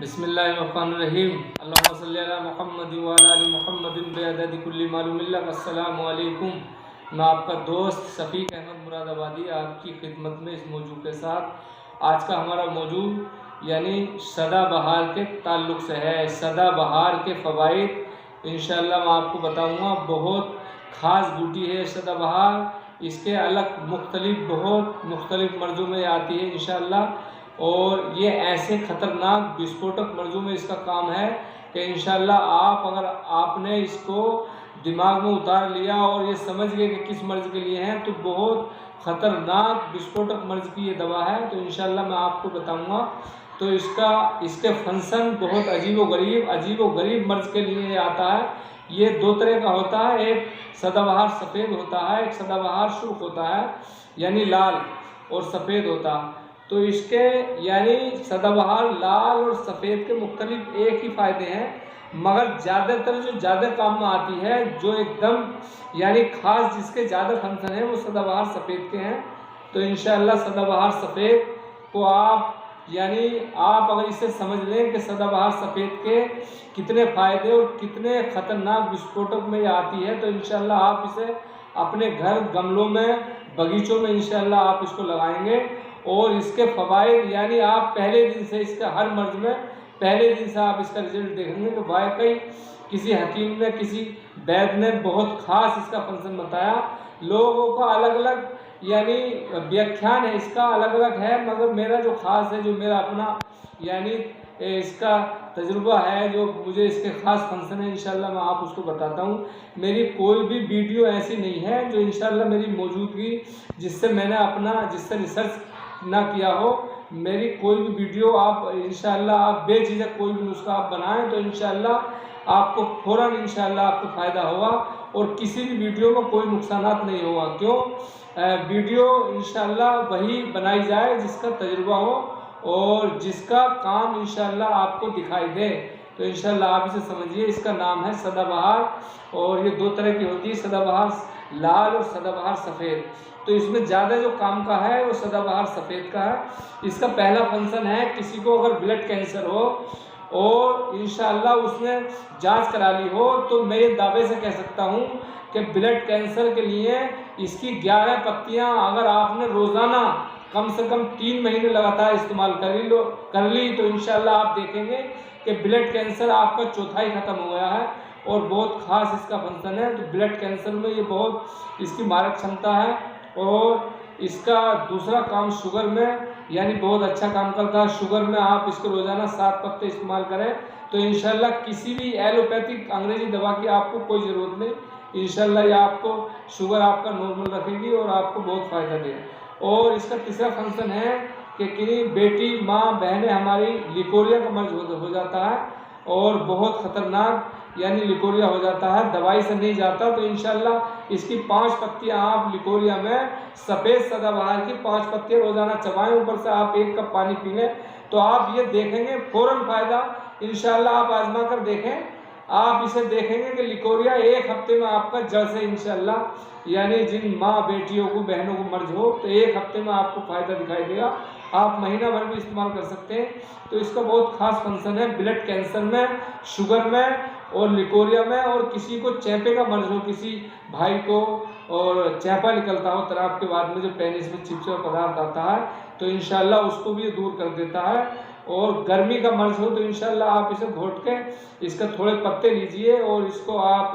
बिस्मिल्लाहिर्रहमानिर्रहीम अल्लाहुम्मा सल्ली अला मुहम्मदिन व अला आलि मुहम्मदिन बिअददि कुल्ली मालूमिल्लाह। अस्सलामु अलैकुम। मैं आपका दोस्त शफीक अहमद मुरादाबादी आपकी खिदमत में इस मौजू के साथ। आज का हमारा मौजू यानी सदाबहार के ताल्लुक़ से है। सदाबहार के फ़वाइद इंशाअल्लाह मैं आपको बताऊँगा। बहुत ख़ास बूटी है सदाबहार। इसके अलग बहुत मुख्तलिफ़ मर्ज़ों में आती है इंशाअल्लाह। और ये ऐसे ख़तरनाक विस्फोटक मर्ज़ों में इसका काम है कि इंशाअल्लाह अगर आपने इसको दिमाग में उतार लिया और ये समझ गए कि किस मर्ज़ के लिए है, तो बहुत ख़तरनाक विस्फोटक मर्ज़ की ये दवा है। तो इंशाअल्लाह मैं आपको बताऊंगा। तो इसके फंक्शन बहुत अजीब व गरीब मर्ज़ के लिए आता है। ये दो तरह का होता है, एक सदाबहार सफ़ेद होता है, एक सदाबहार सुर्ख होता है, यानी लाल और सफ़ेद होता है। तो इसके यानी सदाबहार लाल और सफ़ेद के मुख्तलिफ एक ही फ़ायदे हैं, मगर ज़्यादातर जो ज़्यादा काम में आती है, जो एकदम यानी ख़ास जिसके ज़्यादा फंक्शन है, वो सदाबहार सफ़ेद के हैं। तो इंशाअल्लाह सदाबहार सफ़ेद को आप अगर इसे समझ लें कि सदाबहार सफ़ेद के कितने फ़ायदे और कितने ख़तरनाक विस्फोटक में ये आती है, तो इंशाअल्लाह आप इसे अपने घर गमलों में बगीचों में इंशाअल्लाह आप इसको लगाएंगे। और इसके फ़वाइद यानी आप पहले दिन से इसका हर मर्ज़ में पहले दिन से आप इसका रिजल्ट देखेंगे कि वाकई किसी हकीम ने किसी वैद्य ने बहुत ख़ास इसका फंक्शन बताया। लोगों का अलग अलग यानी व्याख्यान है, इसका अलग अलग है, मगर मेरा जो ख़ास है, जो मेरा अपना यानी इसका तजुर्बा है, जो मुझे इसके ख़ास फंक्शन है, इंशाअल्लाह मैं आप उसको बताता हूँ। मेरी कोई भी वीडियो ऐसी नहीं है जो इंशाअल्लाह मेरी मौजूदगी जिससे रिसर्च ना किया हो। मेरी कोई भी वीडियो आप इंशाअल्लाह आप बेझिझक कोई भी नुस्खा आप बनाएं तो इंशाअल्लाह आपको फ़ौरन इंशाअल्लाह आपको फ़ायदा होगा और किसी भी वीडियो में कोई नुकसानात नहीं होगा। क्यों? वीडियो इंशाअल्लाह वही बनाई जाए जिसका तजुर्बा हो और जिसका काम इंशाअल्लाह आपको दिखाई दे। तो इंशाअल्लाह आप इसे समझिए। इसका नाम है सदाबहार और ये दो तरह की होती है, सदाबहार लाल और सदाबहार सफ़ेद। तो इसमें ज़्यादा जो काम का है वो सदाबहार सफ़ेद का है। इसका पहला फंक्शन है, किसी को अगर ब्लड कैंसर हो और इंशाअल्लाह उसने जांच करा ली हो, तो मैं ये दावे से कह सकता हूँ कि ब्लड कैंसर के लिए इसकी 11 पत्तियाँ अगर आपने रोज़ाना कम से कम 3 महीने लगातार इस्तेमाल कर ली तो इंशाअल्लाह आप देखेंगे कि ब्लड कैंसर आपका चौथाई ख़त्म हो गया है। और बहुत ख़ास इसका फंक्शन है। तो ब्लड कैंसर में ये बहुत इसकी मारक क्षमता है। और इसका दूसरा काम शुगर में यानी बहुत अच्छा काम करता है। शुगर में आप इसको रोज़ाना 7 पत्ते इस्तेमाल करें तो इंशाअल्लाह किसी भी एलोपैथिक अंग्रेजी दवा की आपको कोई ज़रूरत नहीं। इंशाअल्लाह ये आपको शुगर आपका नॉर्मल रखेगी और आपको बहुत फ़ायदा देगा। और इसका तीसरा फंक्शन है कि किन्हीं बेटी माँ बहनें हमारी लिकोरिया का मर्ज हो जाता है और बहुत ख़तरनाक यानी लिकोरिया हो जाता है, दवाई से नहीं जाता। तो इंशाअल्लाह इसकी 5 पत्तियाँ आप लिकोरिया में सफ़ेद सदाबहार की 5 पत्तियाँ रोज़ाना चबाएं, ऊपर से आप 1 कप पानी पी लें तो आप ये देखेंगे फ़ौरन फ़ायदा। इंशाअल्लाह आप आजमा कर देखें, आप इसे देखेंगे कि लिकोरिया 1 हफ्ते में आपका जड़ से इंशाअल्लाह यानी जिन माँ बेटियों को बहनों को मर्ज हो तो 1 हफ्ते में आपको फ़ायदा दिखाई देगा। आप महीना भर भी इस्तेमाल कर सकते हैं। तो इसका बहुत ख़ास फंक्शन है ब्लड कैंसर में, शुगर में और लिकोरिया में। और किसी को चेपे का मर्ज हो, किसी भाई को और चेपा निकलता हो तराप के बाद में जो पेनिस में चिपचिपा पदार्थ आता है, तो इंशाअल्लाह उसको भी दूर कर देता है। और गर्मी का मर्ज हो तो इंशाअल्लाह आप इसे घोट के इसका थोड़े पत्ते लीजिए और इसको आप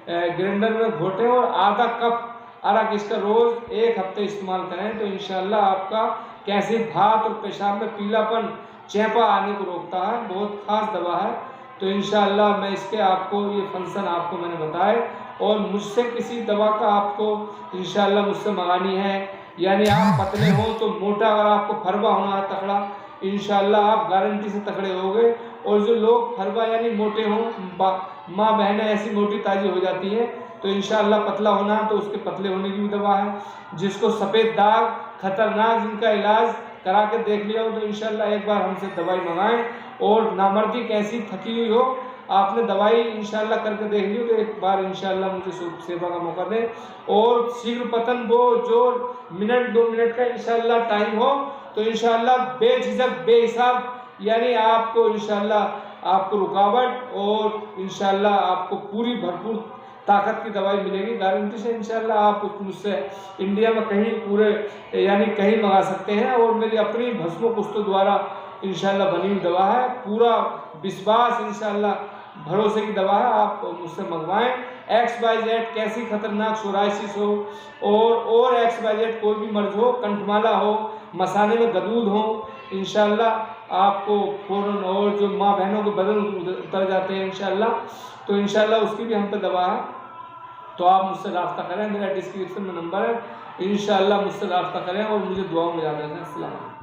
ग्राइंडर में घोटें और आधा कप अरक इसका रोज़ 1 हफ्ते इस्तेमाल करें तो इंशाअल्लाह आपका कैसे भात और पेशाब में पीलापन चेपा आने को रोकता है। बहुत ख़ास दवा है। तो इंशाअल्लाह मैं इसके आपको ये फंक्शन आपको मैंने बताए। और मुझसे किसी दवा का आपको इंशाअल्लाह मुझसे मंगानी है, यानी आप पतले हो तो मोटा, अगर आपको फरवा होना है तगड़ा, इंशाअल्लाह आप गारंटी से तगड़े होगे। और जो लोग फरवा यानी मोटे हों, माँ बहनें ऐसी मोटी ताज़ी हो जाती हैं, तो इंशाअल्लाह पतला होना है तो उसके पतले होने की भी दवा है। जिसको सफ़ेद दाग खतरनाक जिनका इलाज करा के देख लिया हो तो इंशाअल्लाह एक बार हमसे दवाई मंगाएं। और नामर्दी कैसी थकी हुई हो, आपने दवाई इंशाअल्लाह करके देख ली तो एक बार इंशाअल्लाह मुझे सेवा का मौका दें। और शीघ्र पतन वो जो मिनट 2 मिनट का इंशाअल्लाह टाइम हो तो इंशाअल्लाह बेझिझक बेहिसाब यानी आपको इंशाल्लाह आपको रुकावट और इंशाल्लाह आपको पूरी भरपूर ताकत की दवाई मिलेगी गारंटी से इंशाल्लाह। आप मुझसे इंडिया में कहीं पूरे यानी कहीं मंगा सकते हैं और मेरी अपनी भस्मो कुस्तों द्वारा इंशाल्लाह बनी हुई दवा है, पूरा विश्वास इंशाल्लाह भरोसे की दवा है, आप मुझसे मंगवाएं। XYZ कैसी खतरनाक सोराइसिस हो और XYZ कोई भी मर्ज हो, कंठमाला हो, मसाने में गदूद हो, इंशाल्लाह आपको फौरन, और जो माँ बहनों के बदन उतर जाते हैं इंशाल्लाह, तो इंशाल्लाह उसकी भी हम पे दवा है। तो आप मुझसे रब्ता करें, मेरा डिस्क्रिप्शन में नंबर है, इंशाल्लाह मुझसे रब्ता करें और मुझे दुआओं में याद रखें। अस्सलाम वालेकुम।